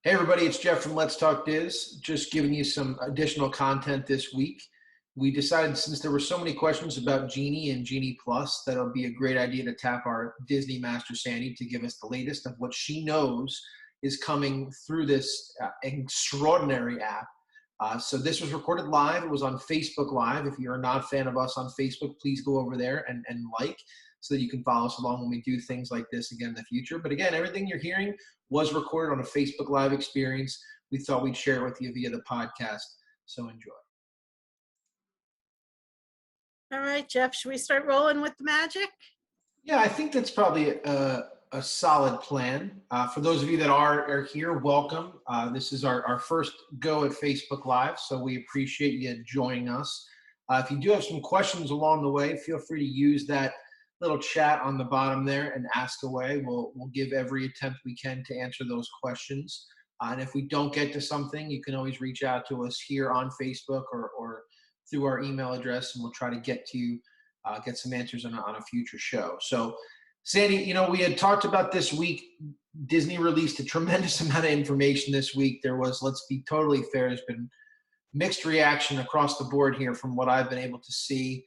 Hey everybody, it's Jeff from Let's Talk Diz. Just giving you some additional content this week. We decided, since there were so many questions about Genie and Genie Plus, that it'll be a great idea to tap our Disney Master Sandy to give us the latest of what she knows is coming through this extraordinary app. So this was recorded live. It was on Facebook Live. If you're not a fan of us on Facebook, please go over there and like, so that you can follow us along when we do things like this again in the future. But again, everything you're hearing was recorded on a Facebook Live experience. We thought we'd share it with you via the podcast. So enjoy. All right, Jeff, should we start rolling with the magic? Yeah, I think that's probably a solid plan. For those of you that are here, welcome. This is our first go at Facebook Live, so we appreciate you joining us. If you do have some questions along the way, feel free to use that little chat on the bottom there and ask away. We'll give every attempt we can to answer those questions. And if we don't get to something, you can always reach out to us here on Facebook or through our email address, and we'll try to get to you, get some answers on a future show. So, Sandy, we had talked about this week. Disney released a tremendous amount of information this week. There was, let's be totally fair, there's been mixed reaction across the board here from what I've been able to see.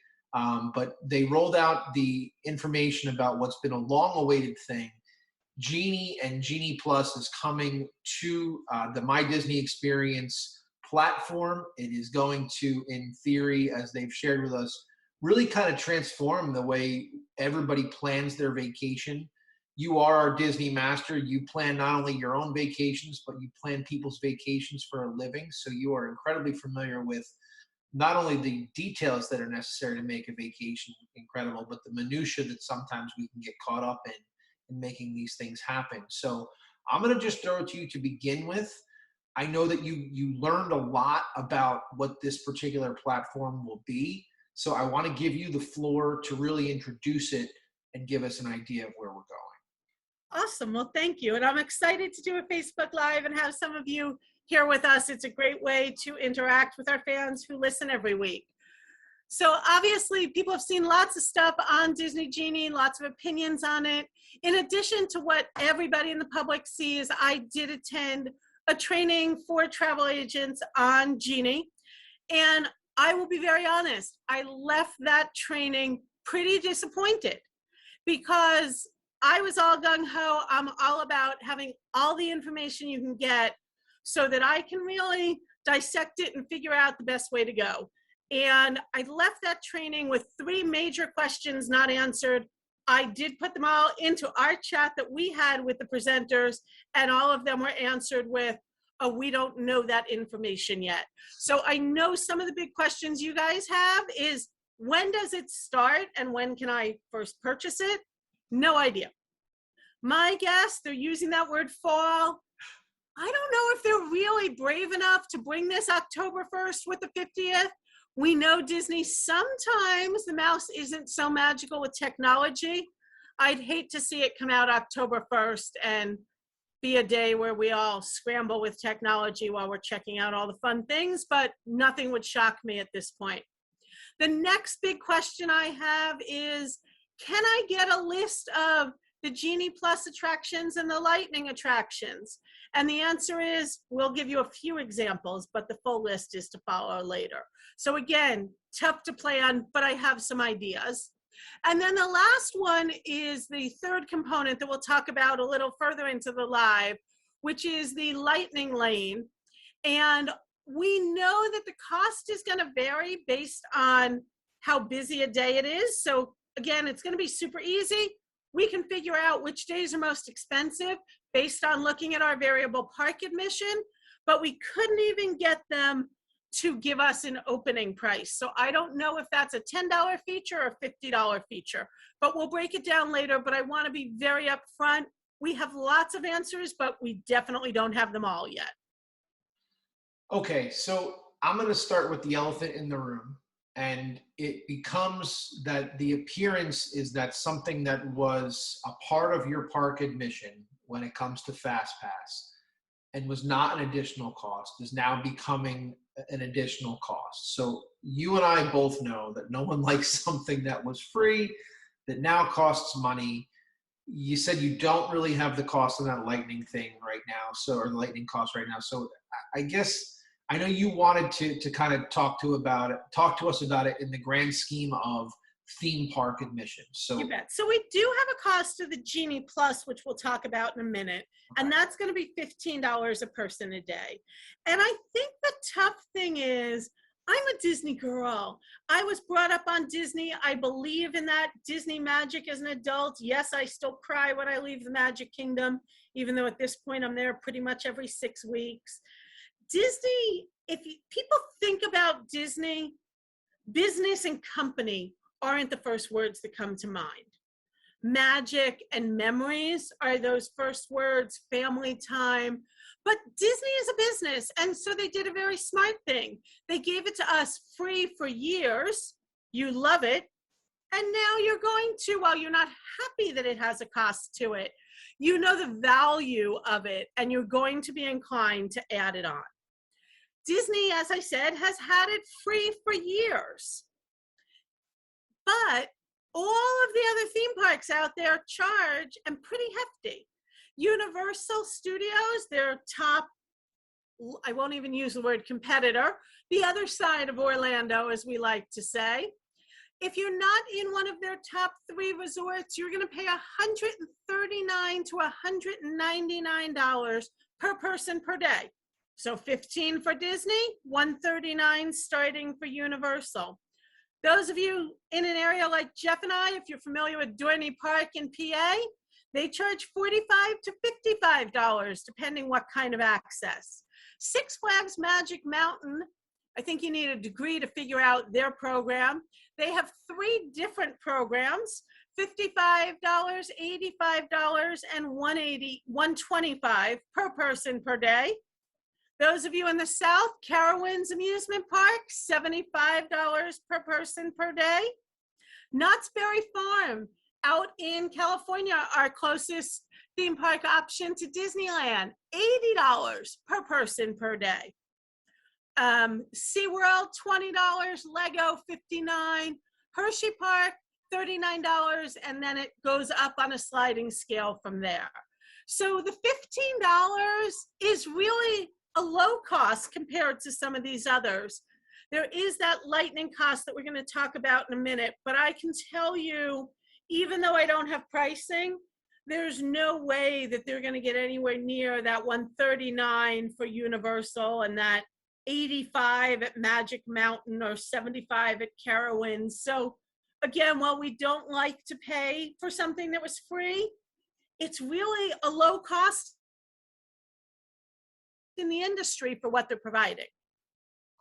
But they rolled out the information about what's been a long-awaited thing. Genie and Genie Plus is coming to the My Disney Experience platform. It is going to, in theory, as they've shared with us, really kind of transform the way everybody plans their vacation. You are our Disney master. You plan not only your own vacations, but you plan people's vacations for a living. So you are incredibly familiar with not only the details that are necessary to make a vacation incredible, but the minutia that sometimes we can get caught up in making these things happen. So I'm going to just throw it to you to begin with. I know that you learned a lot about what this particular platform will be. So I want to give you the floor to really introduce it and give us an idea of where we're going. Awesome. Well, thank you. And I'm excited to do a Facebook Live and have some of you here with us. It's a great way to interact with our fans who listen every week. So obviously, people have seen lots of stuff on Disney Genie, lots of opinions on it. In addition to what everybody in the public sees, I did attend a training for travel agents on Genie. And I will be very honest, I left that training pretty disappointed because I was all gung-ho. I'm all about having all the information you can get so that I can really dissect it and figure out the best way to go. And I left that training with 3 major questions not answered. I did put them all into our chat that we had with the presenters, and all of them were answered with, "Oh, we don't know that information yet." So I know some of the big questions you guys have is, when does it start and when can I first purchase it? No idea. My guess, they're using that word fall. I don't know if they're really brave enough to bring this October 1st with the 50th. We know Disney, sometimes the mouse isn't so magical with technology. I'd hate to see it come out October 1st and be a day where we all scramble with technology while we're checking out all the fun things, but nothing would shock me at this point. The next big question I have is, can I get a list of the Genie Plus attractions and the Lightning attractions? And the answer is, we'll give you a few examples, but the full list is to follow later. So again, tough to plan, but I have some ideas. And then the last one is the third component that we'll talk about a little further into the live, which is the Lightning Lane. And we know that the cost is going to vary based on how busy a day it is. So again, it's going to be super easy. We can figure out which days are most expensive based on looking at our variable park admission, but we couldn't even get them to give us an opening price. So I don't know if that's a $10 feature or a $50 feature, but we'll break it down later. But I want to be very upfront. We have lots of answers, but we definitely don't have them all yet. Okay, so I'm going to start with the elephant in the room. And it becomes that the appearance is that something that was a part of your park admission when it comes to FastPass and was not an additional cost is now becoming an additional cost. So you and I both know that no one likes something that was free, that now costs money. You said you don't really have the cost of that lightning thing right now, so or the lightning cost right now. So I guess I know you wanted to kind of talk to us about it in the grand scheme of theme park admission. You So bet. So we do have a cost of the Genie Plus, which we'll talk about in a minute. And okay. that's going to be $15 a person a day. And I think the tough thing is, I'm a Disney girl. I was brought up on Disney. I believe in that Disney magic as an adult. Yes, I still cry when I leave the Magic Kingdom, even though at this point I'm there pretty much every 6 weeks. Disney, people think about Disney, business and company aren't the first words that come to mind. Magic and memories are those first words, family time. But Disney is a business, and so they did a very smart thing. They gave it to us free for years. You love it. And now you're going to, while you're not happy that it has a cost to it, you know the value of it, and you're going to be inclined to add it on. Disney, as I said, has had it free for years. But all of the other theme parks out there charge, and pretty hefty. Universal Studios, their top, I won't even use the word competitor, the other side of Orlando, as we like to say. If you're not in one of their top 3 resorts, you're going to pay $139 to $199 per person per day. So $15 for Disney, $139 starting for Universal. Those of you in an area like Jeff and I, if you're familiar with Dorney Park in PA, they charge $45 to $55, depending what kind of access. Six Flags Magic Mountain, I think you need a degree to figure out their program. They have 3 different programs, $55, $85, and $125 per person per day. Those of you in the South, Carowinds Amusement Park, $75 per person per day. Knott's Berry Farm out in California, our closest theme park option to Disneyland, $80 per person per day. SeaWorld, $20, Lego, $59, Hershey Park, $39, and then it goes up on a sliding scale from there. So the $15 is really a low cost compared to some of these others. There is that lightning cost that we're going to talk about in a minute, but I can tell you, even though I don't have pricing, there's no way that they're going to get anywhere near that $139 for Universal and that $85 at Magic Mountain or $75 at Carowinds. So again, while we don't like to pay for something that was free, it's really a low cost in the industry for what they're providing.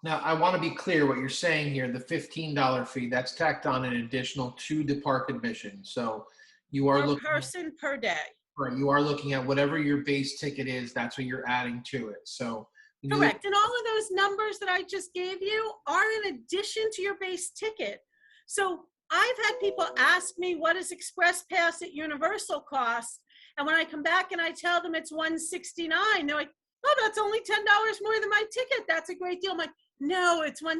Now, I want to be clear what you're saying here. The $15 fee, that's tacked on an additional to the park admission. So you are looking per person per day. Right, you are looking at whatever your base ticket is, that's what you're adding to it. So correct. And all of those numbers that I just gave you are in addition to your base ticket. So I've had people ask me, what does Express Pass at Universal cost? And when I come back and I tell them it's $169, they're like, oh, that's only $10 more than my ticket. That's a great deal. I'm like, no, it's $169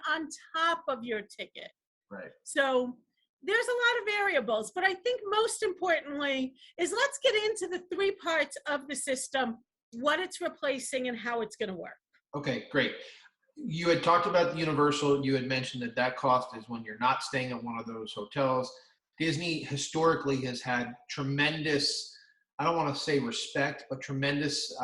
on top of your ticket. Right. So there's a lot of variables, but I think most importantly is let's get into the 3 parts of the system, what it's replacing and how it's going to work. Okay, great. You had talked about Universal. You had mentioned that that cost is when you're not staying at one of those hotels. Disney historically has had tremendous, I don't want to say respect, but tremendous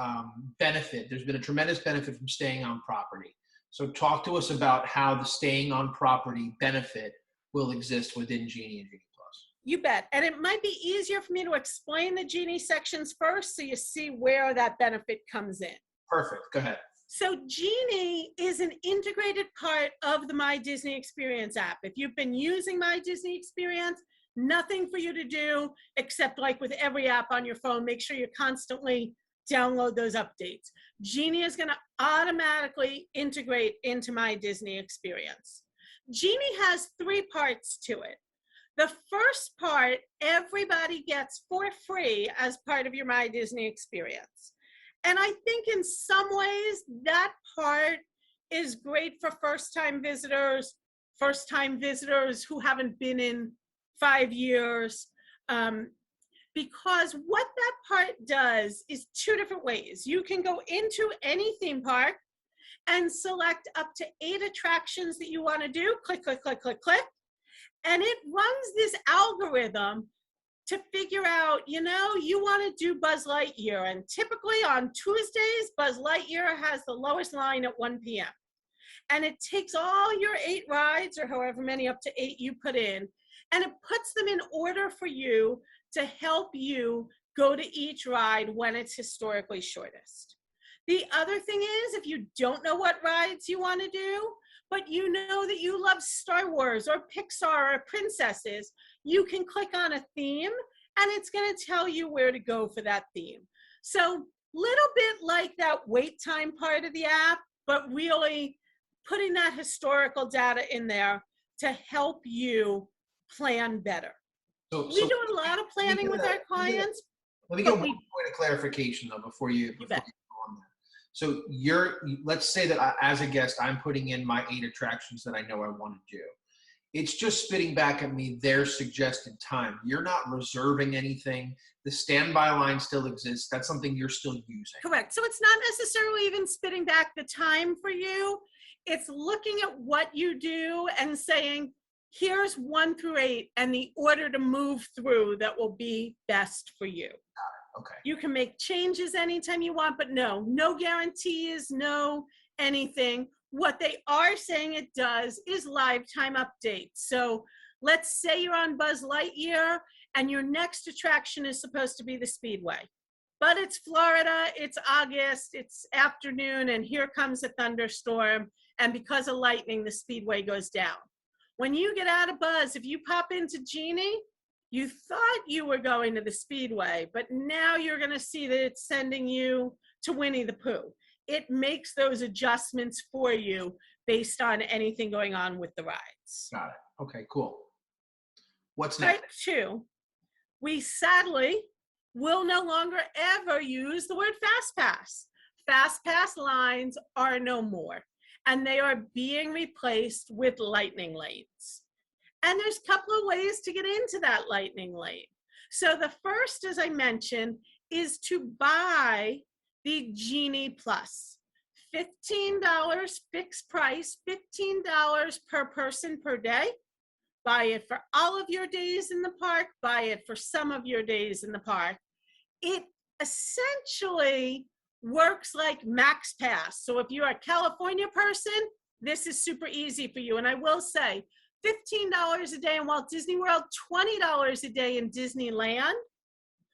benefit. There's been a tremendous benefit from staying on property. So talk to us about how the staying on property benefit will exist within Genie and Genie Plus. You bet. And it might be easier for me to explain the Genie sections first so you see where that benefit comes in. Perfect. Go ahead. So Genie is an integrated part of the My Disney Experience app. If you've been using My Disney Experience, nothing for you to do except, like with every app on your phone, make sure you constantly download those updates. Genie is going to automatically integrate into My Disney Experience. Genie has 3 parts to it. The first part, everybody gets for free as part of your My Disney Experience. And I think in some ways that part is great for first-time visitors who haven't been in 5 years. because what that part does is two different ways. You can go into any theme park and select up to 8 attractions that you want to do. Click, click, click, click, click. And it runs this algorithm to figure out, you want to do Buzz Lightyear. And typically on Tuesdays, Buzz Lightyear has the lowest line at 1 p.m. And it takes all your 8 rides, or however many up to 8 you put in, and it puts them in order for you to help you go to each ride when it's historically shortest. The other thing is, if you don't know what rides you want to do, but you know that you love Star Wars or Pixar or princesses, you can click on a theme and it's going to tell you where to go for that theme. So little bit like that wait time part of the app, but really putting that historical data in there to help you plan better. We do a lot of planning with our clients. Let me get one point of clarification though before you go on there. So let's say that as a guest, I'm putting in my 8 attractions that I know I want to do. It's just spitting back at me their suggested time. You're not reserving anything. The standby line still exists. That's something you're still using. Correct. So it's not necessarily even spitting back the time for you. It's looking at what you do and saying, here's 1 through 8 and the order to move through that will be best for you. Okay. You can make changes anytime you want, but no guarantees, no anything. What they are saying it does is live time updates. So let's say you're on Buzz Lightyear and your next attraction is supposed to be the Speedway, but it's Florida, it's August, it's afternoon, and here comes a thunderstorm. And because of lightning, the Speedway goes down. When you get out of Buzz, if you pop into Genie, you thought you were going to the Speedway, but now you're going to see that it's sending you to Winnie the Pooh. It makes those adjustments for you based on anything going on with the rides. Got it. Okay, cool. What's next? Type 2, we sadly will no longer ever use the word Fast Pass. Fast Pass lines are no more, and they are being replaced with lightning lanes. And there's a couple of ways to get into that lightning lane. So the first, as I mentioned, is to buy the Genie Plus. $15 fixed price, $15 per person per day. Buy it for all of your days in the park, buy it for some of your days in the park. It essentially works like Max Pass. So if you're a California person, this is super easy for you. And I will say, $15 a day in Walt Disney World, $20 a day in Disneyland.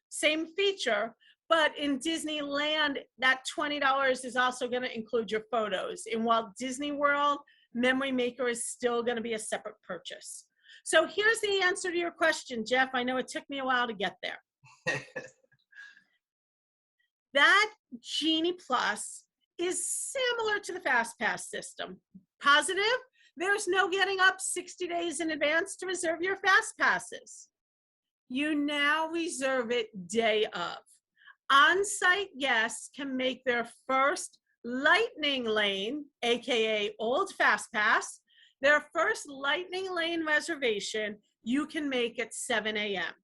Same feature, but in Disneyland, that $20 is also going to include your photos. In Walt Disney World, Memory Maker is still going to be a separate purchase. So here's the answer to your question, Jeff. I know it took me a while to get there. That Genie Plus is similar to the Fast Pass system. Positive, there's no getting up 60 days in advance to reserve your Fast Passes. You now reserve it day of. On-site guests can make their first Lightning Lane, AKA Old Fast Pass, their first Lightning Lane reservation you can make at 7 a.m.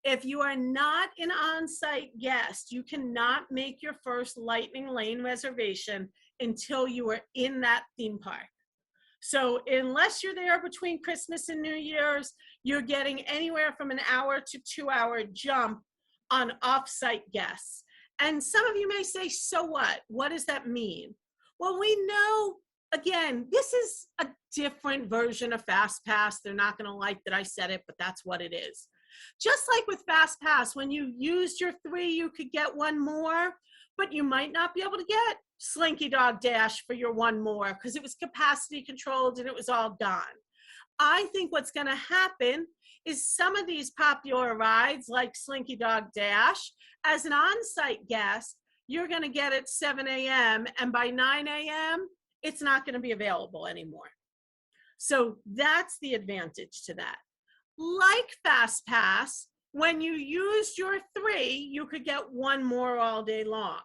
If you are not an on-site guest, you cannot make your first Lightning Lane reservation until you are in that theme park. So unless you're there between Christmas and New Year's, you're getting anywhere from an hour to 2-hour jump on off-site guests. And some of you may say, so what? What does that mean? Well, we know, again, this is a different version of Fast Pass. They're not going to like that I said it, but that's what it is. Just like with Fast Pass, when you used your 3, you could get 1 more, but you might not be able to get Slinky Dog Dash for your 1 more because it was capacity controlled and it was all gone. I think what's going to happen is some of these popular rides like Slinky Dog Dash, as an on-site guest, you're going to get at 7 a.m. and by 9 a.m., it's not going to be available anymore. So that's the advantage to that. Like Fast Pass, when you used your 3, you could get 1 more all day long.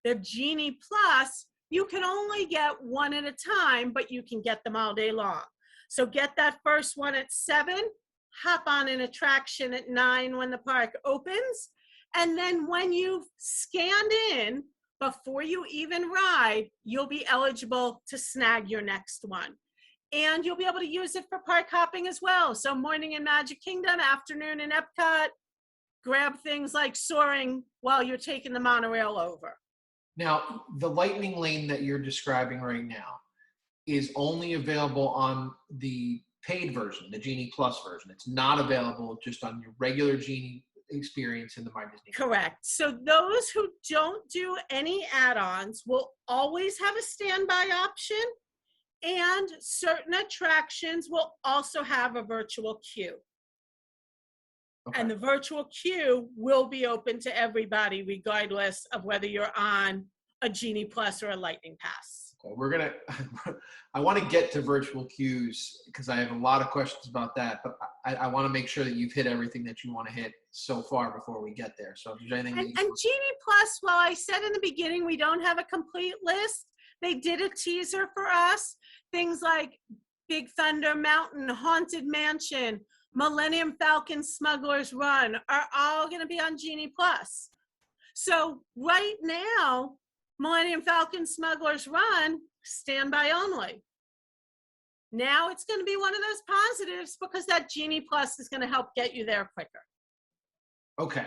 The Genie Plus, you can only get 1 at a time, but you can get them all day long. So get that first one at 7, hop on an attraction at 9 when the park opens. And then when you've scanned in, before you even ride, you'll be eligible to snag your next one. And you'll be able to use it for park hopping as well. So morning in Magic Kingdom, afternoon in Epcot, grab things like soaring while you're taking the monorail over. Now, the lightning lane that you're describing right now is only available on the paid version, the Genie Plus version. It's not available just on your regular Genie experience in the My Disney. Correct. So those who don't do any add-ons will always have a standby option, and certain attractions will also have a virtual queue. Okay. And the virtual queue will be open to everybody, regardless of whether you're on a Genie Plus or a Lightning Pass. Okay, I want to get to virtual queues because I have a lot of questions about that, but I want to make sure that you've hit everything that you want to hit so far before we get there. So if there's anything and Genie Plus, while I said in the beginning we don't have a complete list, they did a teaser for us. Things like Big Thunder Mountain, Haunted Mansion, Millennium Falcon Smuggler's Run are all going to be on Genie Plus. So right now, Millennium Falcon Smuggler's Run, standby only. Now it's going to be one of those positives because that Genie Plus is going to help get you there quicker. Okay.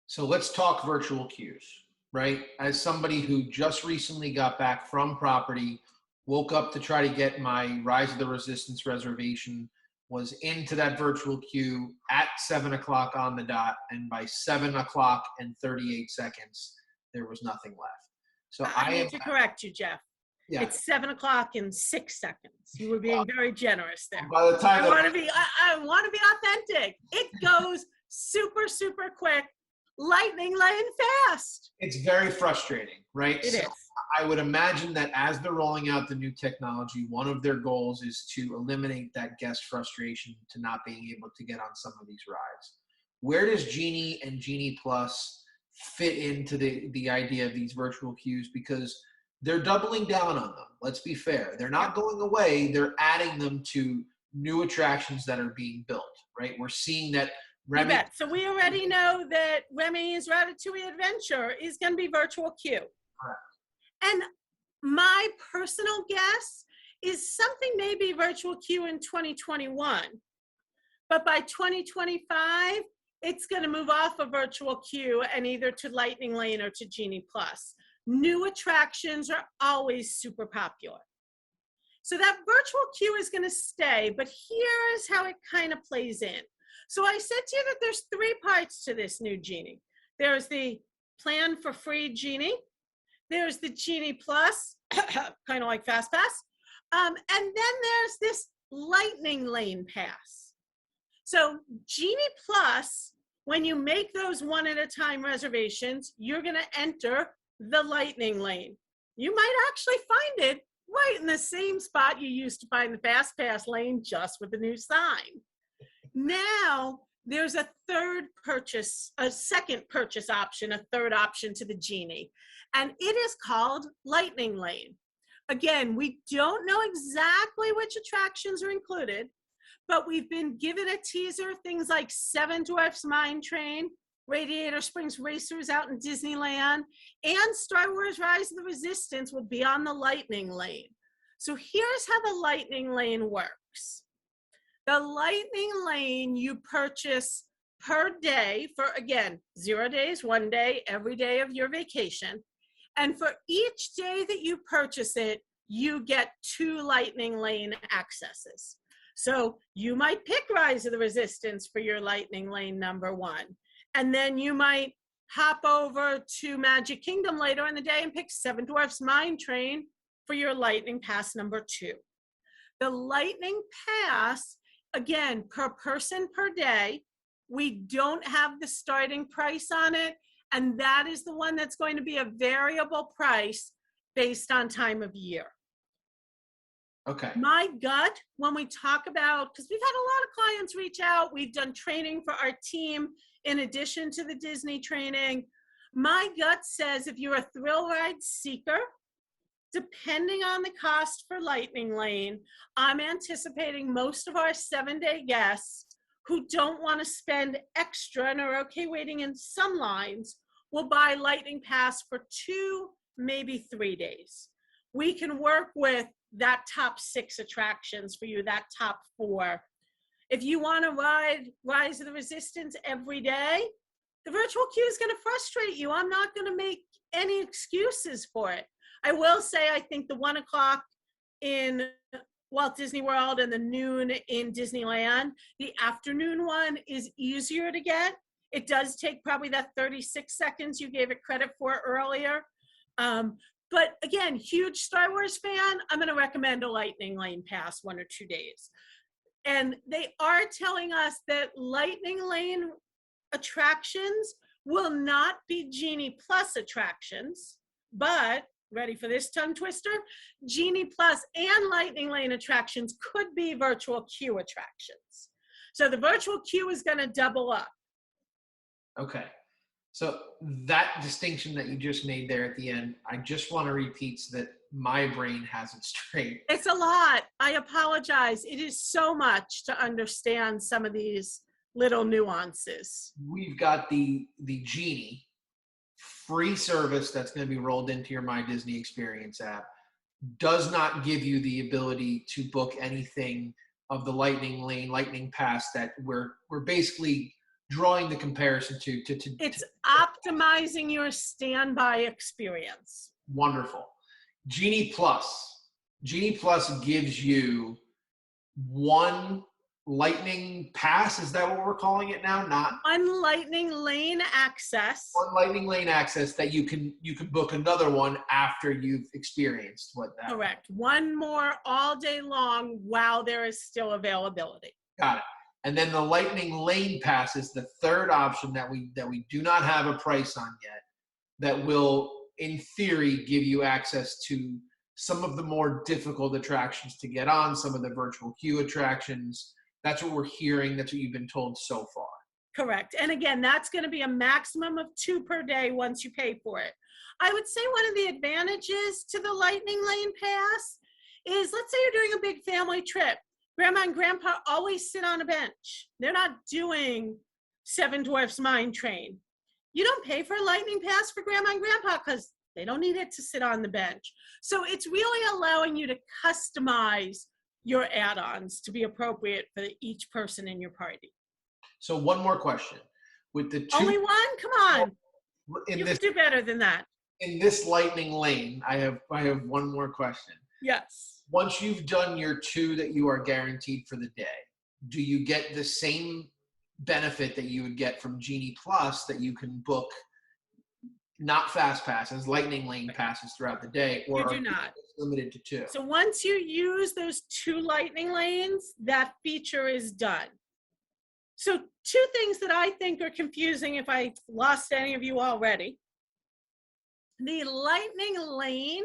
So let's talk virtual queues, right? As somebody who just recently got back from property, woke up to try to get my Rise of the Resistance reservation, was into that virtual queue at 7 o'clock on the dot, and by 7 o'clock and 38 seconds, there was nothing left. So I need to correct you, Jeff. Yeah. It's 7 o'clock in 6 seconds. You were being very generous there. By the time I want to be authentic. It goes super, super quick, lightning lane fast. It's very frustrating, right? It is. I would imagine that as they're rolling out the new technology, one of their goals is to eliminate that guest frustration to not being able to get on some of these rides. Where does Genie and Genie Plus fit into the idea of these virtual queues? Because they're doubling down on them. Let's be fair. They're not going away. They're adding them to new attractions that are being built, right? We're seeing that Remy. So we already know that Remy's Ratatouille Adventure is going to be virtual queue. Correct. And my personal guess is something may be virtual queue in 2021. But by 2025, it's going to move off a virtual queue and either to Lightning Lane or to Genie Plus. New attractions are always super popular. So that virtual queue is going to stay, but here's how it kind of plays in. So I said to you that there's 3 parts to this new Genie. There's the plan for free Genie. There's the Genie Plus, kind of like Fast Pass. And then there's this Lightning Lane Pass. So Genie Plus, when you make those one at a time reservations, you're going to enter the Lightning Lane. You might actually find it right in the same spot you used to find the Fast Pass lane, just with the new sign. Now there's a second purchase option, a third option to the Genie, and it is called Lightning Lane. Again, we don't know exactly which attractions are included, but we've been given a teaser. Things like Seven Dwarfs Mine Train, Radiator Springs Racers out in Disneyland, and Star Wars Rise of the Resistance will be on the Lightning Lane. So here's how the Lightning Lane works. The Lightning Lane you purchase per day for, again, 0 days, 1 day, every day of your vacation. And for each day that you purchase it, you get 2 Lightning Lane accesses. So you might pick Rise of the Resistance for your Lightning Lane number 1. And then you might hop over to Magic Kingdom later in the day and pick Seven Dwarfs Mine Train for your Lightning Pass number 2. The Lightning Pass, again, per person per day. We don't have the starting price on it, and that is the one that's going to be a variable price based on time of year. Okay. My gut, when we talk about, because we've had a lot of clients reach out, we've done training for our team in addition to the Disney training. My gut says if you're a thrill ride seeker, depending on the cost for Lightning Lane, I'm anticipating most of our 7-day guests who don't want to spend extra and are okay waiting in some lines will buy Lightning Pass for 2, maybe 3 days. We can work with that top 6 attractions for you, that top 4. If you want to ride Rise of the Resistance every day, the virtual queue is going to frustrate you. I'm not going to make any excuses for it. I will say I think the 1 o'clock in Walt Disney World and the noon in Disneyland, the afternoon one is easier to get. It does take probably that 36 seconds you gave it credit for earlier. But again, huge Star Wars fan, I'm going to recommend a Lightning Lane pass 1 or 2 days. And they are telling us that Lightning Lane attractions will not be Genie Plus attractions, but, ready for this tongue twister, Genie Plus and Lightning Lane attractions could be virtual queue attractions. So the virtual queue is going to double up. Okay. So that distinction that you just made there at the end, I just want to repeat so that my brain has it straight. It's a lot. I apologize. It is so much to understand some of these little nuances. We've got the Genie free service that's going to be rolled into your My Disney Experience app. Does not give you the ability to book anything of the Lightning Lane, Lightning Pass that we're basically drawing the comparison to. It's optimizing your standby experience. Wonderful. Genie Plus. Genie Plus gives you 1 Lightning Pass. Is that what we're calling it now? Not 1 Lightning Lane access. 1 Lightning Lane access that you can book another one after you've experienced what that. Correct. 1 more all day long while there is still availability. Got it. And then the Lightning Lane Pass is the third option that we do not have a price on yet, that will, in theory, give you access to some of the more difficult attractions to get on, some of the virtual queue attractions. That's what we're hearing. That's what you've been told so far. Correct. And again, that's going to be a maximum of 2 per day once you pay for it. I would say one of the advantages to the Lightning Lane Pass is, let's say you're doing a big family trip. Grandma and Grandpa always sit on a bench. They're not doing Seven Dwarfs Mine Train. You don't pay for a Lightning Pass for Grandma and Grandpa because they don't need it to sit on the bench. So it's really allowing you to customize your add-ons to be appropriate for each person in your party. So one more question. With the 2, only one? Come on. You can do better than that. In this Lightning Lane, I have one more question. Yes. Once you've done your 2 that you are guaranteed for the day, do you get the same benefit that you would get from Genie Plus, that you can book not fast passes, Lightning Lane passes throughout the day, or you do not. Limited to 2? So once you use those 2 Lightning Lanes, that feature is done. So 2 things that I think are confusing, if I lost any of you already. The Lightning Lane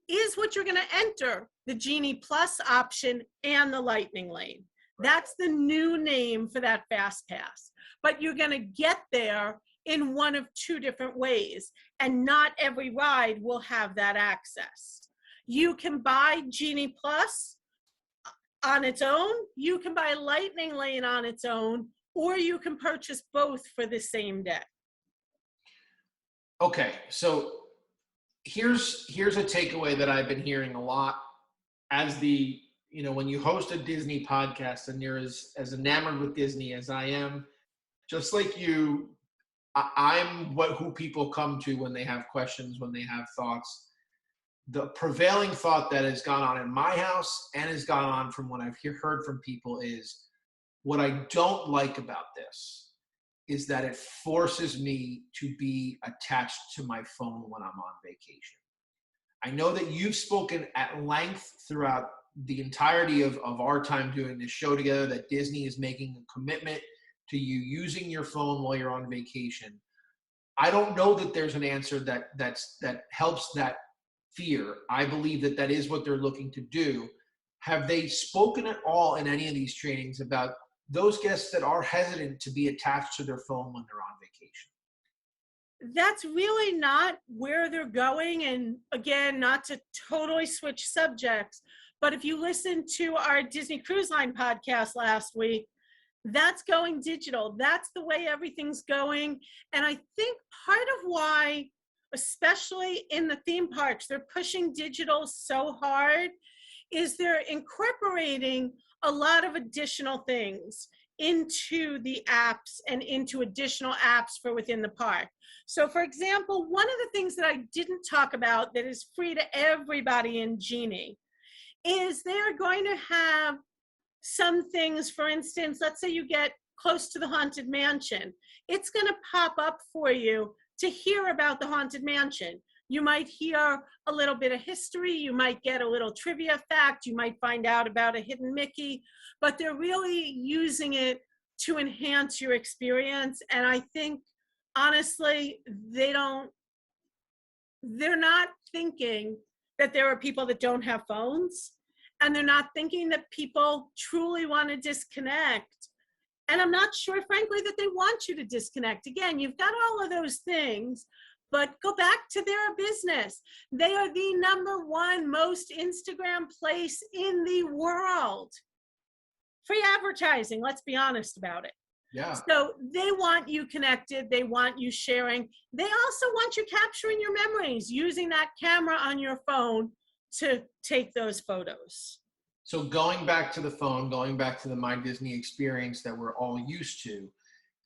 is what you're going to enter the Genie Plus option and the Lightning Lane. That's the new name for that Fast Pass. But you're going to get there in one of 2 different ways, and not every ride will have that access. You can buy Genie Plus on its own, you can buy Lightning Lane on its own, or you can purchase both for the same day. Okay, so here's a takeaway that I've been hearing a lot as when you host a Disney podcast and you're as enamored with Disney as I am, just like you, I'm who people come to when they have questions, when they have thoughts. The prevailing thought that has gone on in my house and has gone on from what I've heard from people is, what I don't like about this is that it forces me to be attached to my phone when I'm on vacation. I know that you've spoken at length throughout the entirety of our time doing this show together that Disney is making a commitment to you using your phone while you're on vacation. I don't know that there's an answer that helps that fear. I believe that is what they're looking to do. Have they spoken at all in any of these trainings about those guests that are hesitant to be attached to their phone when they're on vacation? That's really not where they're going. And again, not to totally switch subjects, but if you listen to our Disney Cruise Line podcast last week, That's going digital. That's the way everything's going. And I think part of why, especially in the theme parks, they're pushing digital so hard is they're incorporating a lot of additional things into the apps and into additional apps for within the park. So for example, one of the things that I didn't talk about that is free to everybody in Genie is they're going to have some things. For instance, let's say you get close to the Haunted Mansion. It's going to pop up for you to hear about the Haunted Mansion. You might hear a little bit of history, you might get a little trivia fact, you might find out about a hidden Mickey, but they're really using it to enhance your experience. And I think, honestly, they're not thinking that there are people that don't have phones, and they're not thinking that people truly want to disconnect. And I'm not sure, frankly, that they want you to disconnect. Again, you've got all of those things, but go back to their business. They are the #1 most Instagram place in the world. Free advertising, let's be honest about it. Yeah. So they want you connected. They want you sharing. They also want you capturing your memories, using that camera on your phone to take those photos. So going back to the phone, going back to the My Disney experience that we're all used to,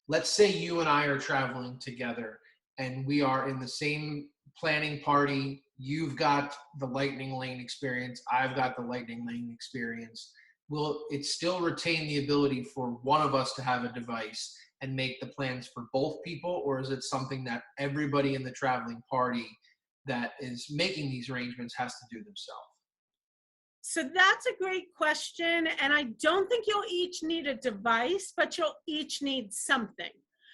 let's say you and I are traveling together and we are in the same planning party. You've got the Lightning Lane experience. I've got the Lightning Lane experience. Will it still retain the ability for one of us to have a device and make the plans for both people? Or is it something that everybody in the traveling party that is making these arrangements has to do themselves? So that's a great question. And I don't think you'll each need a device, but you'll each need something.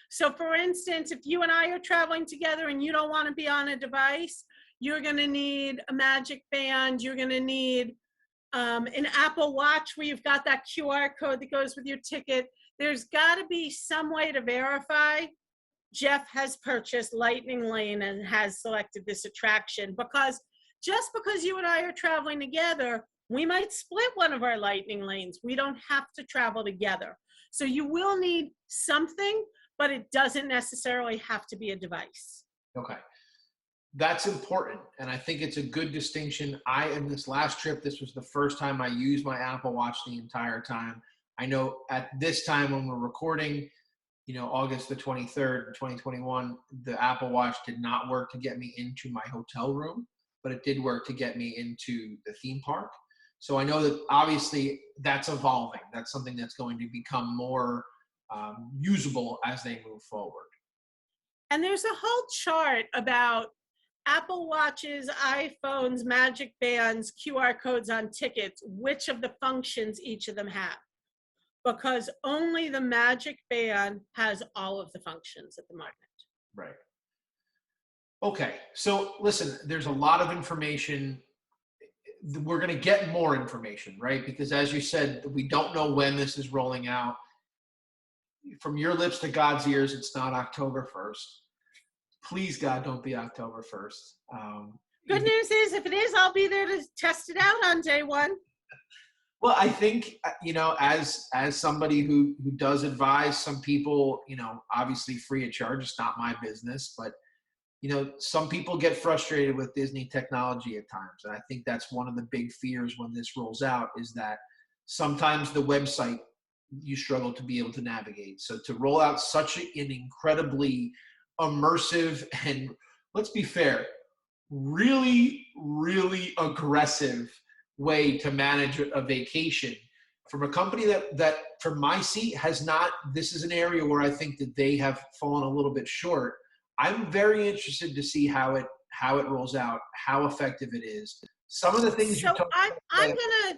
So for instance, if you and I are traveling together and you don't want to be on a device, you're going to need a Magic Band. You're going to need an Apple Watch where you've got that QR code that goes with your ticket. There's got to be some way to verify Jeff has purchased Lightning Lane and has selected this attraction, because just because you and I are traveling together, we might split one of our Lightning Lanes. We don't have to travel together. So you will need something, but it doesn't necessarily have to be a device. Okay. That's important. And I think it's a good distinction. In this last trip, this was the first time I used my Apple Watch the entire time. I know at this time when we're recording, August the 23rd, 2021, the Apple Watch did not work to get me into my hotel room, but it did work to get me into the theme park. So I know that obviously that's evolving. That's something that's going to become more usable as they move forward. And there's a whole chart about Apple Watches, iPhones, Magic Bands, QR codes on tickets, which of the functions each of them have. Because only the Magic Band has all of the functions at the moment. Right. Okay, so listen, there's a lot of information. We're going to get more information, right? Because as you said, we don't know when this is rolling out. From your lips to God's ears, it's not October 1st. Please, God, don't be October 1st. Good news is, if it is, I'll be there to test it out on day one. Well, I think, as somebody who does advise some people, obviously free of charge, it's not my business, but, some people get frustrated with Disney technology at times. And I think that's one of the big fears when this rolls out, is that sometimes the website you struggle to be able to navigate. So to roll out such an incredibly immersive and, let's be fair, really, really aggressive way to manage a vacation from a company that from my seat has not, this is an area where I think that they have fallen a little bit short. I'm very interested to see how it rolls out, how effective it is. Some of the things so I'm going to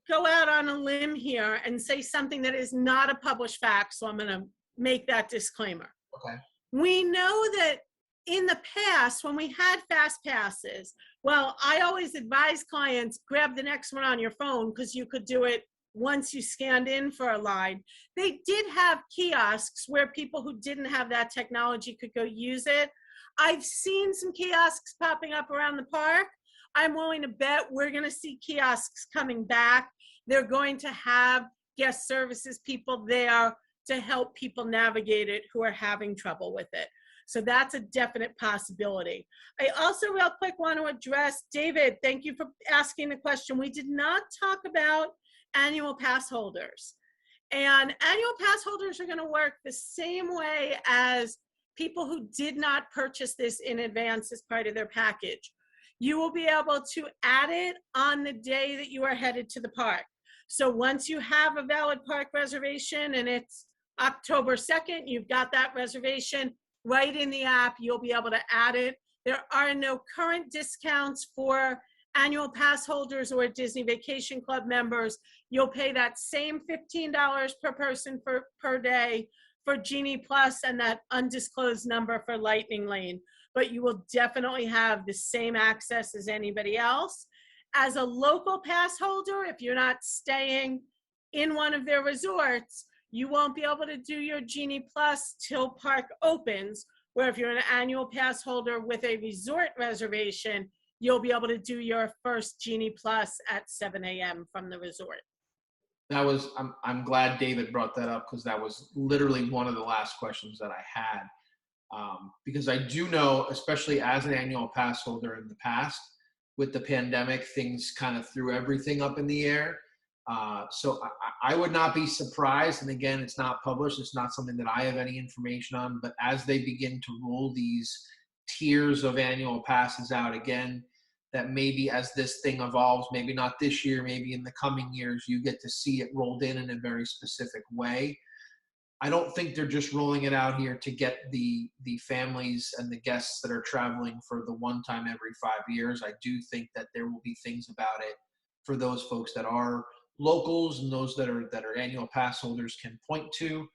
go out on a limb here and say something that is not a published fact, so I'm going to make that disclaimer. Okay. We know that in the past, when we had fast passes, well, I always advise clients, grab the next one on your phone, because you could do it once you scanned in for a line. They did have kiosks where people who didn't have that technology could go use it. I've seen some kiosks popping up around the park. I'm willing to bet we're going to see kiosks coming back. They're going to have guest services people there to help people navigate it who are having trouble with it. So that's a definite possibility. I also real quick want to address, David, thank you for asking the question. We did not talk about annual pass holders. And annual pass holders are going to work the same way as people who did not purchase this in advance as part of their package. You will be able to add it on the day that you are headed to the park. So once you have a valid park reservation and it's October 2nd, you've got that reservation right in the app, you'll be able to add it. There are no current discounts for annual pass holders or Disney Vacation Club members. You'll pay that same $15 per person per day for Genie Plus and that undisclosed number for Lightning Lane. But you will definitely have the same access as anybody else. As a local pass holder, if you're not staying in one of their resorts, you won't be able to do your Genie Plus till park opens, where if you're an annual pass holder with a resort reservation, you'll be able to do your first Genie Plus at 7 a.m. from the resort. That was, I'm glad David brought that up, because that was literally one of the last questions that I had. Because I do know, especially as an annual pass holder in the past, with the pandemic, things kind of threw everything up in the air. So I would not be surprised, and again, it's not published, it's not something that I have any information on, but as they begin to roll these tiers of annual passes out again, that maybe as this thing evolves, maybe not this year, maybe in the coming years, you get to see it rolled in a very specific way. I don't think they're just rolling it out here to get the families and the guests that are traveling for the one time every 5 years. I do think that there will be things about it for those folks that are locals and those that are annual pass holders can point to.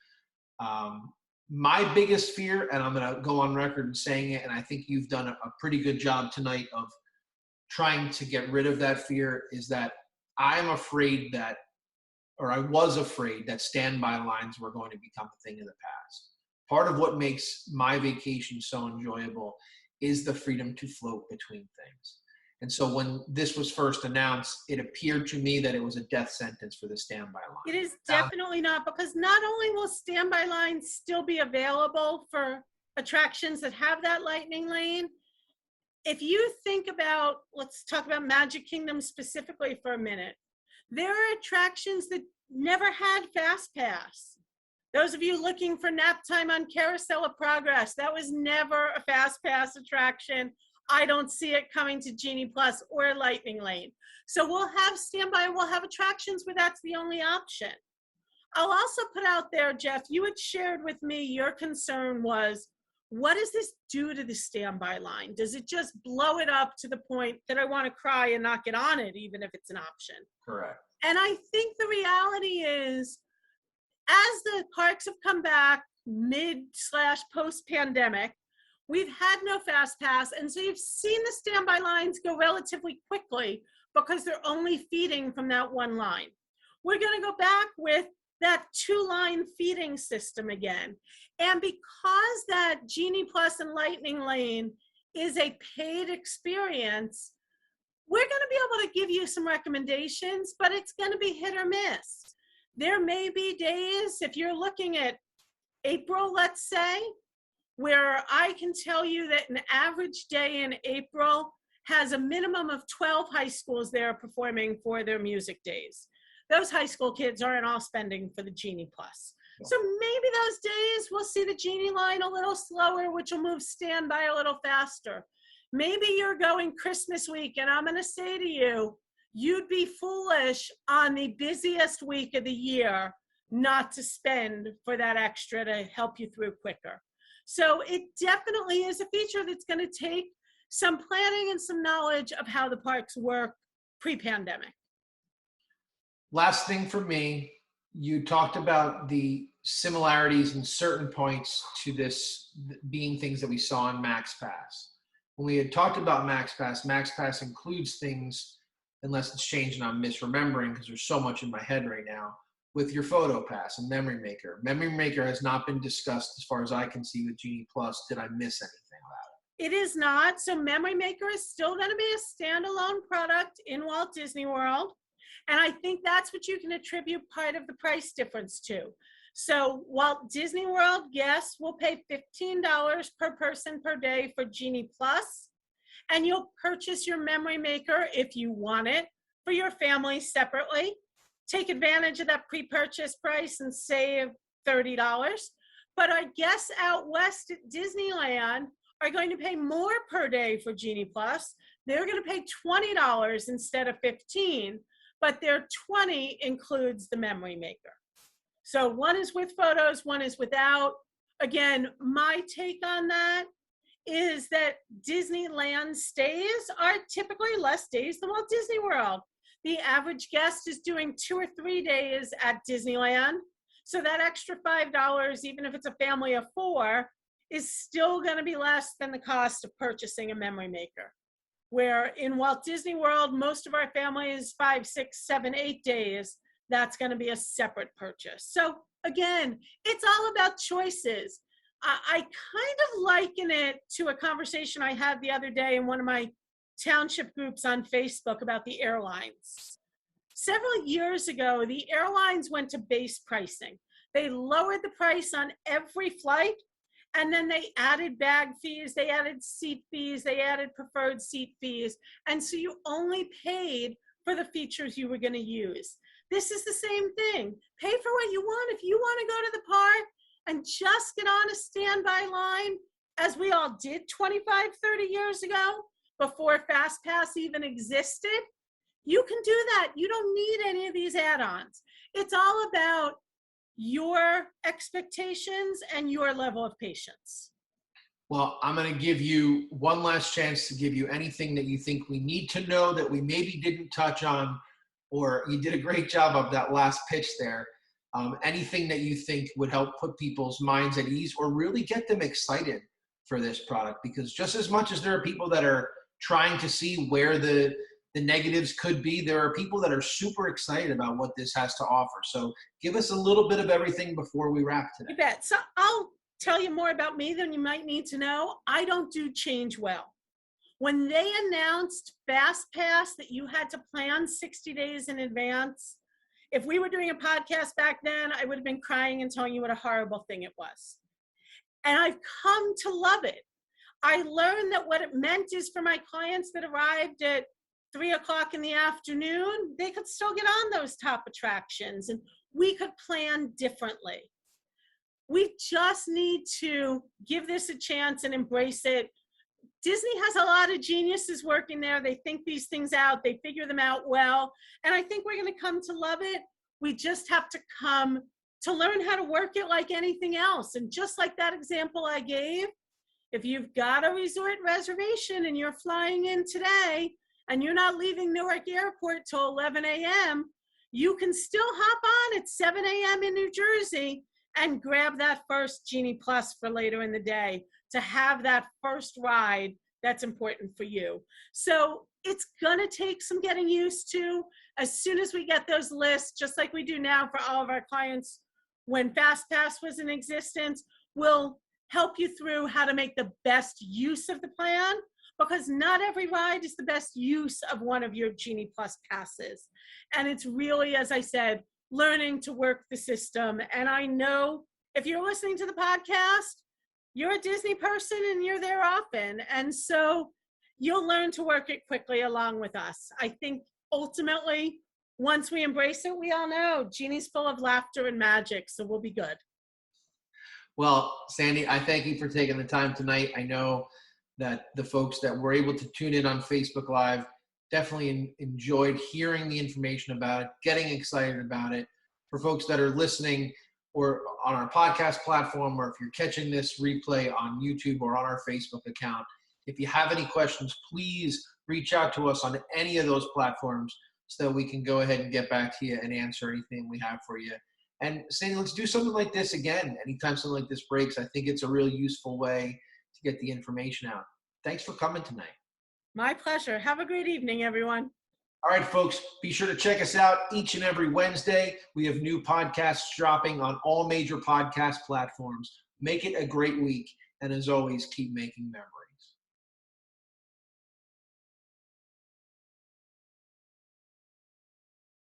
My biggest fear, and I'm going to go on record in saying it, and I think you've done a pretty good job tonight of trying to get rid of that fear, is that I'm afraid that, or I was afraid that standby lines were going to become a thing of the past. Part of what makes my vacation so enjoyable is the freedom to float between things. And so when this was first announced, it appeared to me that it was a death sentence for the standby line. It is definitely not, because not only will standby lines still be available for attractions that have that Lightning Lane, if you think about, let's talk about Magic Kingdom specifically for a minute. There are attractions that never had Fast Pass. Those of you looking for nap time on Carousel of Progress, that was never a Fast Pass attraction. I don't see it coming to Genie Plus or Lightning Lane. So we'll have standby, we'll have attractions where that's the only option. I'll also put out there, Jeff, you had shared with me your concern was, what does this do to the standby line? Does it just blow it up to the point that I want to cry and not get on it, even if it's an option? Correct. And I think the reality is, as the parks have come back mid/post-pandemic, we've had no Fast Pass, and so you've seen the standby lines go relatively quickly because they're only feeding from that one line. We're going to go back with that 2-line feeding system again. And because that Genie Plus and Lightning Lane is a paid experience, we're going to be able to give you some recommendations, but it's going to be hit or miss. There may be days, if you're looking at April, let's say, where I can tell you that an average day in April has a minimum of 12 high schools there performing for their music days. Those high school kids aren't all spending for the Genie Plus. So maybe those days we'll see the Genie line a little slower, which will move standby a little faster. Maybe you're going Christmas week, and I'm going to say to you, you'd be foolish on the busiest week of the year not to spend for that extra to help you through quicker. So it definitely is a feature that's going to take some planning and some knowledge of how the parks work pre-pandemic. Last thing for me, you talked about the similarities in certain points to this being things that we saw in Max Pass. When we had talked about Max Pass includes things, unless it's changed and I'm misremembering because there's so much in my head right now, with your Photo Pass and Memory Maker. Memory Maker has not been discussed as far as I can see with Genie Plus. Did I miss anything about it? It is not. So Memory Maker is still going to be a standalone product in Walt Disney World. And I think that's what you can attribute part of the price difference to. So Walt Disney World guests will pay $15 per person per day for Genie Plus, and you'll purchase your memory maker if you want it for your family separately. Take advantage of that pre-purchase price and save $30. But our guests out west at Disneyland are going to pay more per day for Genie Plus. They're going to pay $20 instead of $15, but their $20 includes the memory maker. So one is with photos, one is without. Again, my take on that is that Disneyland stays are typically less days than Walt Disney World. The average guest is doing 2 or 3 days at Disneyland. So that extra $5, even if it's a family of 4, is still going to be less than the cost of purchasing a memory maker. Where in Walt Disney World, most of our families 5, 6, 7, 8 days, that's going to be a separate purchase. So again, it's all about choices. I kind of liken it to a conversation I had the other day in one of my township groups on Facebook about the airlines. Several years ago, the airlines went to base pricing. They lowered the price on every flight, and then they added bag fees, they added seat fees, they added preferred seat fees, and so you only paid for the features you were going to use. This is the same thing. Pay for what you want. If you want to go to the park and just get on a standby line, as we all did 25, 30 years ago, before FastPass even existed, you can do that. You don't need any of these add-ons. It's all about your expectations and your level of patience. Well, I'm going to give you one last chance to give you anything that you think we need to know that we maybe didn't touch on, or you did a great job of that last pitch there. Anything that you think would help put people's minds at ease or really get them excited for this product, because just as much as there are people that are trying to see where the negatives could be, there are people that are super excited about what this has to offer. So give us a little bit of everything before we wrap today. You bet. So I'll tell you more about me than you might need to know. I don't do change well. When they announced FastPass that you had to plan 60 days in advance, if we were doing a podcast back then, I would have been crying and telling you what a horrible thing it was. And I've come to love it. I learned that what it meant is for my clients that arrived at 3 o'clock in the afternoon, they could still get on those top attractions and we could plan differently. We just need to give this a chance and embrace it. Disney has a lot of geniuses working there. They think these things out. They figure them out well. And I think we're going to come to love it. We just have to come to learn how to work it like anything else. And just like that example I gave, if you've got a resort reservation and you're flying in today and you're not leaving Newark Airport till 11 a.m., you can still hop on at 7 a.m. in New Jersey and grab that first Genie Plus for later in the day to have that first ride that's important for you. So it's gonna take some getting used to. As soon as we get those lists, just like we do now for all of our clients, when FastPass was in existence, we'll help you through how to make the best use of the plan, because not every ride is the best use of one of your Genie Plus passes. And it's really, as I said, learning to work the system. And I know if you're listening to the podcast, you're a Disney person and you're there often. And so you'll learn to work it quickly along with us. I think ultimately, once we embrace it, we all know Genie's full of laughter and magic, so we'll be good. Well, Sandy, I thank you for taking the time tonight. I know that the folks that were able to tune in on Facebook Live definitely enjoyed hearing the information about it, getting excited about it. For folks that are listening or on our podcast platform, or if you're catching this replay on YouTube or on our Facebook account, if you have any questions, please reach out to us on any of those platforms so that we can go ahead and get back to you and answer anything we have for you. And Sandy, let's do something like this again. Anytime something like this breaks, I think it's a really useful way to get the information out. Thanks for coming tonight. My pleasure. Have a great evening, everyone. All right, folks, be sure to check us out each and every Wednesday. We have new podcasts dropping on all major podcast platforms. Make it a great week. And as always, keep making memories.